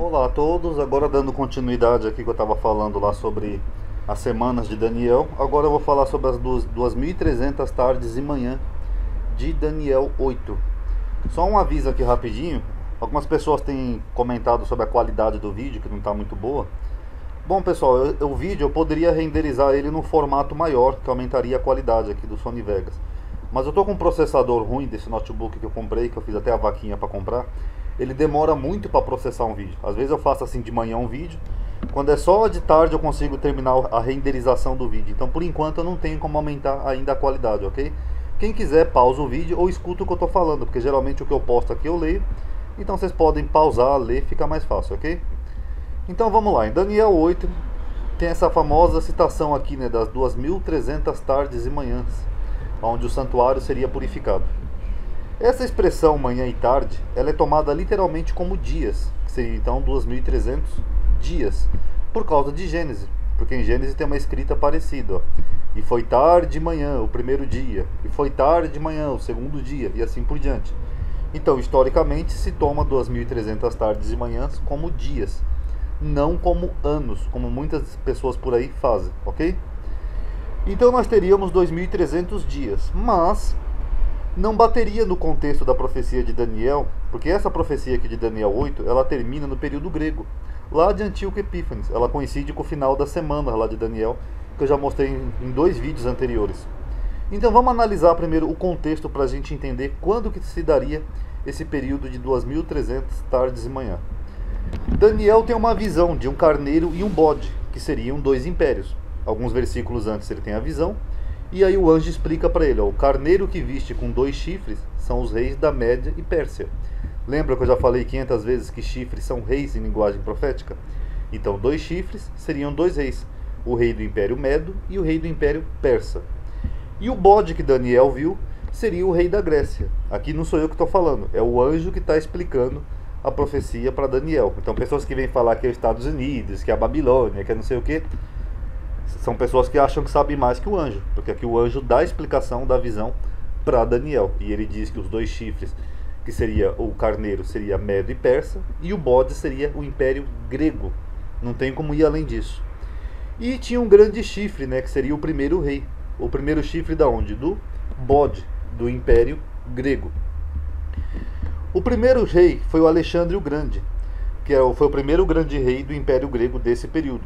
Olá a todos, agora dando continuidade aqui que eu estava falando lá sobre as semanas de Daniel. Agora eu vou falar sobre as 2.300 tardes e manhã de Daniel 8. Só um aviso aqui rapidinho, algumas pessoas têm comentado sobre a qualidade do vídeo, que não está muito boa. Bom pessoal, o vídeo eu poderia renderizar ele no formato maior, que aumentaria a qualidade aqui do Sony Vegas. Mas eu tô com um processador ruim desse notebook que eu comprei, que eu fiz até a vaquinha para comprar. Ele demora muito para processar um vídeo. Às vezes eu faço assim de manhã um vídeo, quando é só de tarde eu consigo terminar a renderização do vídeo. Então por enquanto eu não tenho como aumentar ainda a qualidade, ok? Quem quiser pausa o vídeo ou escuta o que eu tô falando, porque geralmente o que eu posto aqui eu leio. Então vocês podem pausar, ler, fica mais fácil, ok? Então vamos lá, em Daniel 8 tem essa famosa citação aqui, né, das 2.300 tardes e manhãs, onde o santuário seria purificado. Essa expressão manhã e tarde, ela é tomada literalmente como dias, que seria então 2.300 dias, por causa de Gênesis, porque em Gênesis tem uma escrita parecida, ó. E foi tarde de manhã o primeiro dia, e foi tarde de manhã o segundo dia, e assim por diante. Então, historicamente, se toma 2.300 tardes e manhãs como dias, não como anos, como muitas pessoas por aí fazem, ok? Então nós teríamos 2.300 dias, mas não bateria no contexto da profecia de Daniel, porque essa profecia aqui de Daniel 8, ela termina no período grego, lá de Antíoco Epífanes. Ela coincide com o final da semana lá de Daniel, que eu já mostrei em 2 vídeos anteriores. Então vamos analisar primeiro o contexto para a gente entender quando que se daria esse período de 2.300 tardes e manhã. Daniel tem uma visão de um carneiro e um bode, que seriam 2 impérios. Alguns versículos antes ele tem a visão, e aí o anjo explica para ele, ó, o carneiro que viste com 2 chifres são os reis da Média e Pérsia. Lembra que eu já falei 500 vezes que chifres são reis em linguagem profética? Então 2 chifres seriam 2 reis, o rei do Império Medo e o rei do Império Persa. E o bode que Daniel viu seria o rei da Grécia. Aqui não sou eu que estou falando, é o anjo que está explicando a profecia para Daniel. Então pessoas que vêm falar que é os Estados Unidos, que é a Babilônia, que é não sei o que, são pessoas que acham que sabem mais que o anjo, porque aqui o anjo dá a explicação da visão para Daniel, e ele diz que os 2 chifres, que seria o carneiro, seria Medo e Persa, e o bode seria o Império Grego. Não tem como ir além disso. E tinha um grande chifre, né, que seria o primeiro rei. O primeiro chifre da onde? Do bode, do Império Grego. O primeiro rei foi o Alexandre o Grande, que foi o primeiro grande rei do Império Grego desse período.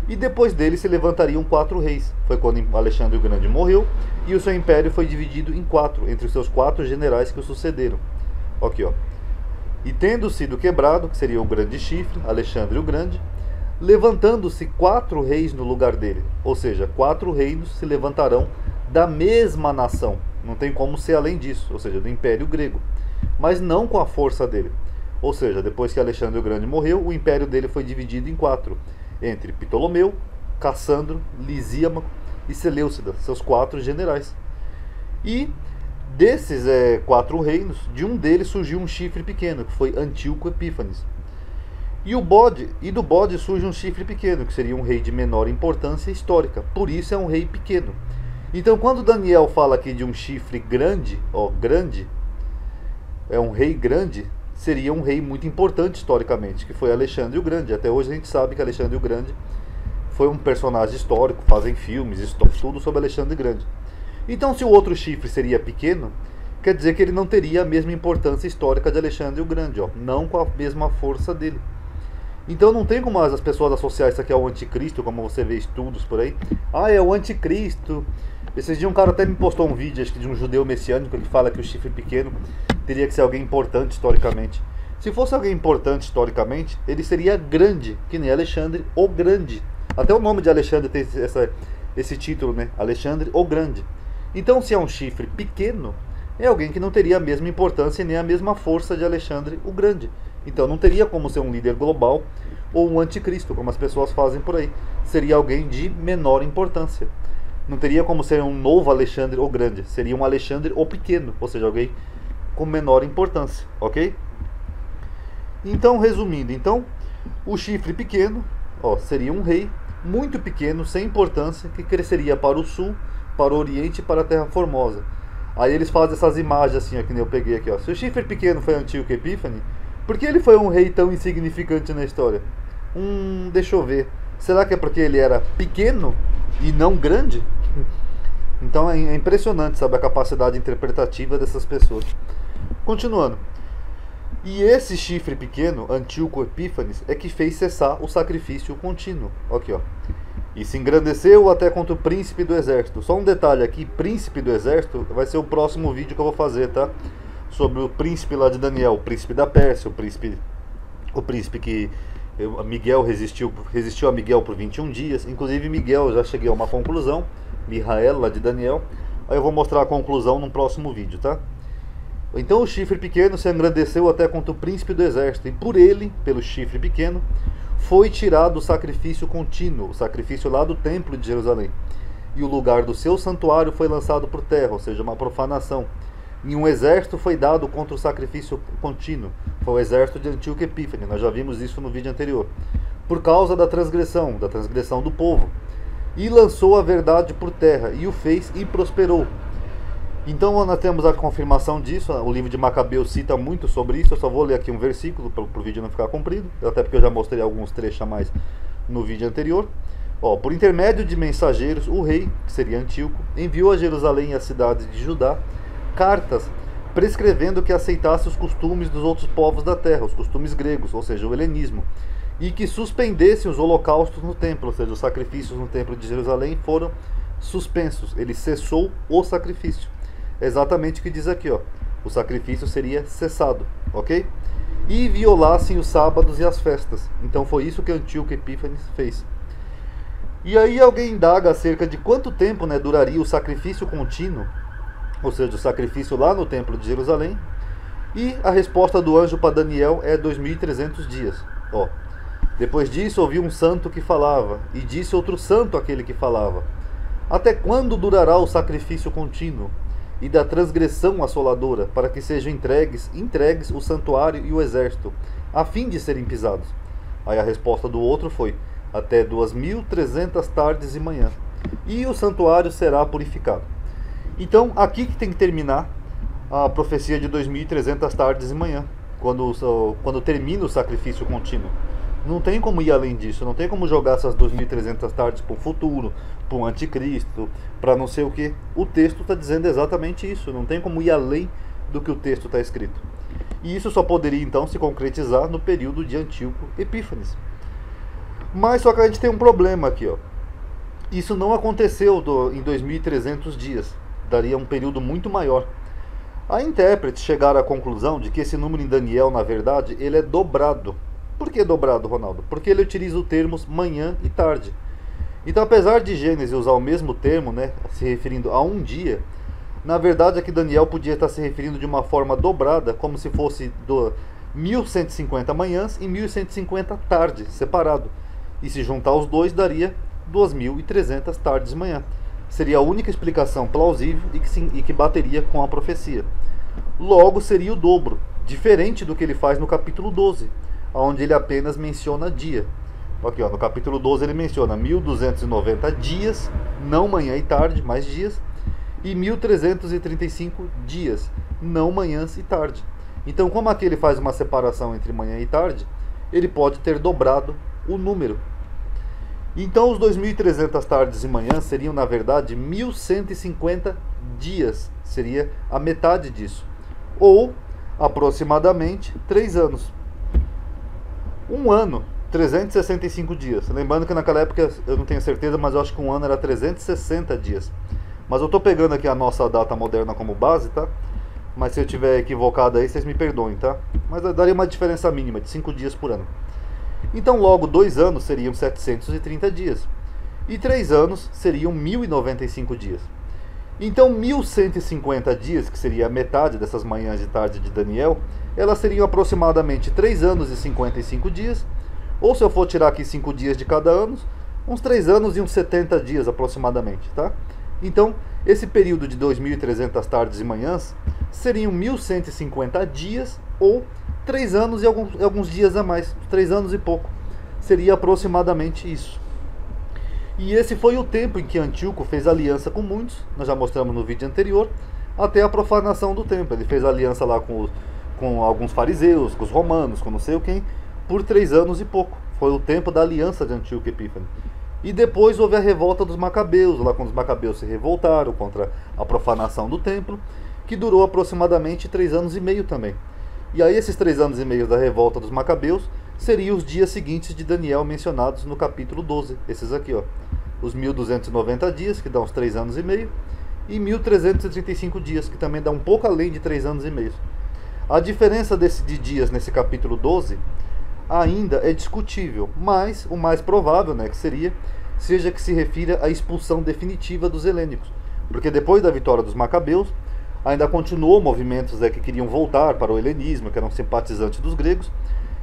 E depois dele se levantariam 4 reis. Foi quando Alexandre o Grande morreu e o seu império foi dividido em 4, entre os seus 4 generais que o sucederam. Aqui, ó. E tendo sido quebrado, que seria o grande chifre, Alexandre o Grande, levantando-se 4 reis no lugar dele. Ou seja, 4 reinos se levantarão da mesma nação. Não tem como ser além disso, ou seja, do Império Grego. Mas não com a força dele. Ou seja, depois que Alexandre o Grande morreu, o império dele foi dividido em 4. Entre Ptolomeu, Cassandro, Lisímaco e Seleucida, seus 4 generais. E desses 4 reinos, de um deles surgiu um chifre pequeno, que foi Antíoco Epífanes. E do bode surge um chifre pequeno, que seria um rei de menor importância histórica. Por isso é um rei pequeno. Então quando Daniel fala aqui de um chifre grande, ó, grande, é um rei grande, seria um rei muito importante historicamente, que foi Alexandre o Grande. Até hoje a gente sabe que Alexandre o Grande foi um personagem histórico, fazem filmes, tudo sobre Alexandre o Grande. Então se o outro chifre seria pequeno, quer dizer que ele não teria a mesma importância histórica de Alexandre o Grande, ó, não com a mesma força dele. Então não tem como as pessoas associar isso aqui ao anticristo, como você vê estudos por aí. Ah, é o anticristo. Esses dias um cara até me postou um vídeo, acho que de um judeu messiânico, que fala que o chifre pequeno teria que ser alguém importante historicamente. Se fosse alguém importante historicamente, ele seria grande, que nem Alexandre o Grande. Até o nome de Alexandre tem esse título, né? Alexandre o Grande. Então se é um chifre pequeno, é alguém que não teria a mesma importância nem a mesma força de Alexandre o Grande. Então não teria como ser um líder global ou um anticristo, como as pessoas fazem por aí. Seria alguém de menor importância. Não teria como ser um novo Alexandre o Grande. Seria um Alexandre o Pequeno, ou seja, alguém com menor importância, ok? Então, resumindo, então, o chifre pequeno, ó, seria um rei muito pequeno, sem importância, que cresceria para o sul, para o oriente e para a Terra Formosa. Aí eles fazem essas imagens assim, ó, que nem eu peguei aqui, ó. Se o chifre pequeno foi Antíoco Epífane, Por que ele foi um rei tão insignificante na história? Deixa eu ver. Será que é porque ele era pequeno e não grande? Então é impressionante, sabe, a capacidade interpretativa dessas pessoas. Continuando. E esse chifre pequeno, Antíoco Epífanes, é que fez cessar o sacrifício contínuo. Aqui, ó. E se engrandeceu até contra o príncipe do exército. Só um detalhe aqui, príncipe do exército, vai ser o próximo vídeo que eu vou fazer, tá? Sobre o príncipe lá de Daniel, o príncipe da Pérsia, o príncipe que Miguel resistiu a Miguel por 21 dias. Inclusive Miguel, já cheguei a uma conclusão, Mihael lá de Daniel. Aí eu vou mostrar a conclusão no próximo vídeo, tá? Então o chifre pequeno se engrandeceu até contra o príncipe do exército, e por ele, pelo chifre pequeno, foi tirado o sacrifício contínuo, o sacrifício lá do templo de Jerusalém. E o lugar do seu santuário foi lançado por terra, ou seja, uma profanação. E um exército foi dado contra o sacrifício contínuo. Foi o exército de Antíoco Epífanes, nós já vimos isso no vídeo anterior. Por causa da transgressão do povo. E lançou a verdade por terra, e o fez e prosperou. Então nós temos a confirmação disso, o livro de Macabeus cita muito sobre isso. Eu só vou ler aqui um versículo para o vídeo não ficar comprido, até porque eu já mostrei alguns trechos a mais no vídeo anterior. Por intermédio de mensageiros, o rei, que seria Antíoco, enviou a Jerusalém e a cidade de Judá cartas prescrevendo que aceitasse os costumes dos outros povos da terra, os costumes gregos, ou seja, o helenismo, e que suspendessem os holocaustos no templo, ou seja, os sacrifícios no templo de Jerusalém foram suspensos. Ele cessou o sacrifício. Exatamente o que diz aqui, ó. O sacrifício seria cessado, ok? E violassem os sábados e as festas. Então foi isso que Antíoco Epífanes fez. E aí alguém indaga acerca de quanto tempo, né, duraria o sacrifício contínuo, ou seja, o sacrifício lá no templo de Jerusalém. E a resposta do anjo para Daniel é 2.300 dias. Depois disso ouvi um santo que falava, e disse outro santo àquele que falava: até quando durará o sacrifício contínuo e da transgressão assoladora, para que sejam entregues o santuário e o exército, a fim de serem pisados? Aí a resposta do outro foi: até 2.300 tardes e manhã, e o santuário será purificado. Então aqui que tem que terminar a profecia de 2.300 tardes e manhã, quando termina o sacrifício contínuo. Não tem como ir além disso, não tem como jogar essas 2.300 tardes para o futuro, para o anticristo, para não sei o que. O texto está dizendo exatamente isso, não tem como ir além do que o texto está escrito. E isso só poderia então se concretizar no período de Antíoco Epífanes. Mas só que a gente tem um problema aqui, ó. Isso não aconteceu em 2.300 dias, daria um período muito maior. A intérpretes chegaram à conclusão de que esse número em Daniel, na verdade, ele é dobrado. Por que dobrado, Ronaldo? Porque ele utiliza os termos manhã e tarde. Então, apesar de Gênesis usar o mesmo termo, né, se referindo a um dia, na verdade aqui Daniel podia estar se referindo de uma forma dobrada, como se fosse 1.150 manhãs e 1.150 tardes, separado. E se juntar os dois, daria 2.300 tardes de manhã. Seria a única explicação plausível e que bateria com a profecia. Logo, seria o dobro, diferente do que ele faz no capítulo 12, onde ele apenas menciona dia. Aqui, ó, no capítulo 12 ele menciona 1.290 dias, não manhã e tarde, mais dias, e 1.335 dias, não manhãs e tarde. Então, como aqui ele faz uma separação entre manhã e tarde, ele pode ter dobrado o número. Então, os 2.300 tardes e manhãs seriam, na verdade, 1.150 dias. Seria a metade disso. Ou, aproximadamente, 3 anos. Um ano, 365 dias. Lembrando que naquela época, eu não tenho certeza, mas eu acho que um ano era 360 dias. Mas eu estou pegando aqui a nossa data moderna como base, tá? Mas se eu estiver equivocado aí, vocês me perdoem, tá? Mas daria uma diferença mínima de 5 dias por ano. Então logo 2 anos seriam 730 dias. E 3 anos seriam 1095 dias. Então 1150 dias, que seria a metade dessas manhãs e tarde de Daniel, elas seriam aproximadamente 3 anos e 55 dias. Ou se eu for tirar aqui 5 dias de cada ano, uns 3 anos e uns 70 dias aproximadamente, tá? Então, esse período de 2.300 tardes e manhãs seriam 1150 dias ou 3 anos e alguns dias a mais, 3 anos e pouco. Seria aproximadamente isso. E esse foi o tempo em que Antíoco fez aliança com muitos, nós já mostramos no vídeo anterior, até a profanação do templo. Ele fez aliança lá com com alguns fariseus, com os romanos, com não sei o quem, por 3 anos e pouco. Foi o tempo da aliança de Antíoco Epífanes. E depois houve a revolta dos Macabeus, lá quando os Macabeus se revoltaram contra a profanação do templo, que durou aproximadamente 3 anos e meio também. E aí esses 3 anos e meio da revolta dos Macabeus seriam os dias seguintes de Daniel mencionados no capítulo 12. Esses aqui, ó. Os 1290 dias, que dá uns 3 anos e meio, e 1335 dias, que também dá um pouco além de 3 anos e meio. A diferença de dias nesse capítulo 12 ainda é discutível, mas o mais provável, né, que seja que se refira à expulsão definitiva dos helênicos, porque depois da vitória dos Macabeus ainda continuou movimentos que queriam voltar para o helenismo, que eram simpatizantes dos gregos,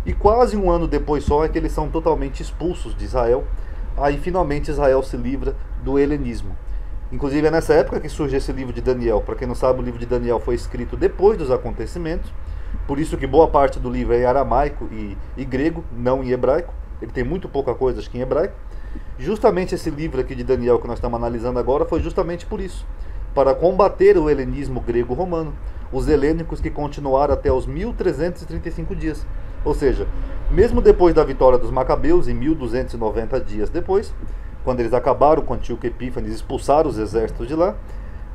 e quase um ano depois só é que eles são totalmente expulsos de Israel. Aí finalmente Israel se livra do helenismo. Inclusive é nessa época que surge esse livro de Daniel. Para quem não sabe, o livro de Daniel foi escrito depois dos acontecimentos, por isso que boa parte do livro é em aramaico e grego, não em hebraico. Ele tem muito pouca coisa, acho que em hebraico. Justamente esse livro aqui de Daniel que nós estamos analisando agora foi justamente por isso, para combater o helenismo grego-romano, os helênicos que continuaram até os 1335 dias. Ou seja, mesmo depois da vitória dos Macabeus, em 1290 dias depois, quando eles acabaram com Antíoco Epífanes e expulsaram os exércitos de lá,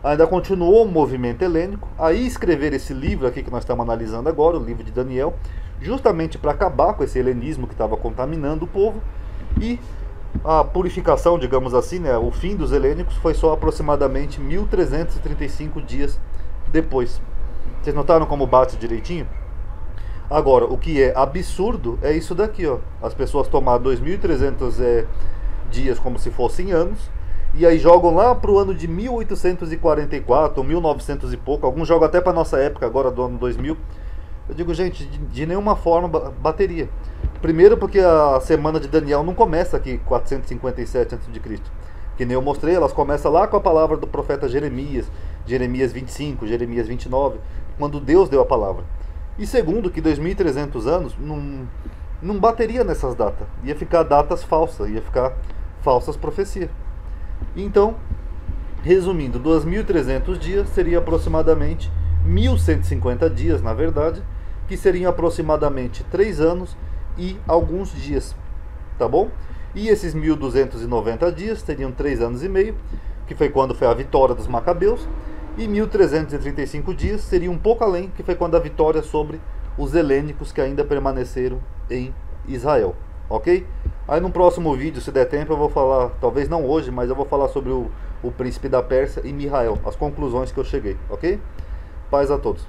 ainda continuou o movimento helênico. Aí escrever esse livro aqui que nós estamos analisando agora, o livro de Daniel, justamente para acabar com esse helenismo que estava contaminando o povo. E a purificação, digamos assim, né, o fim dos helênicos foi só aproximadamente 1335 dias depois. Vocês notaram como bate direitinho? Agora, o que é absurdo é isso daqui, ó. As pessoas tomaram 2.300 dias como se fossem anos, e aí jogam lá para o ano de 1844, 1900 e pouco. Alguns jogam até para nossa época, agora do ano 2000. Eu digo, gente, de nenhuma forma bateria. Primeiro porque a semana de Daniel não começa aqui 457 a.C. Que nem eu mostrei, elas começam lá com a palavra do profeta Jeremias, Jeremias 25, Jeremias 29, quando Deus deu a palavra. E segundo, que 2.300 anos não bateria nessas datas. Ia ficar datas falsas, ia ficar falsas profecias. Então, resumindo, 2.300 dias seria aproximadamente 1.150 dias, na verdade, que seriam aproximadamente 3 anos e alguns dias, tá bom? E esses 1.290 dias teriam 3 anos e meio, que foi quando foi a vitória dos Macabeus, e 1.335 dias seria um pouco além, que foi quando a vitória sobre os helênicos que ainda permaneceram em Israel, ok? Aí no próximo vídeo, se der tempo, eu vou falar, talvez não hoje, mas eu vou falar sobre o príncipe da Pérsia e Mihael, as conclusões que eu cheguei, ok? Paz a todos.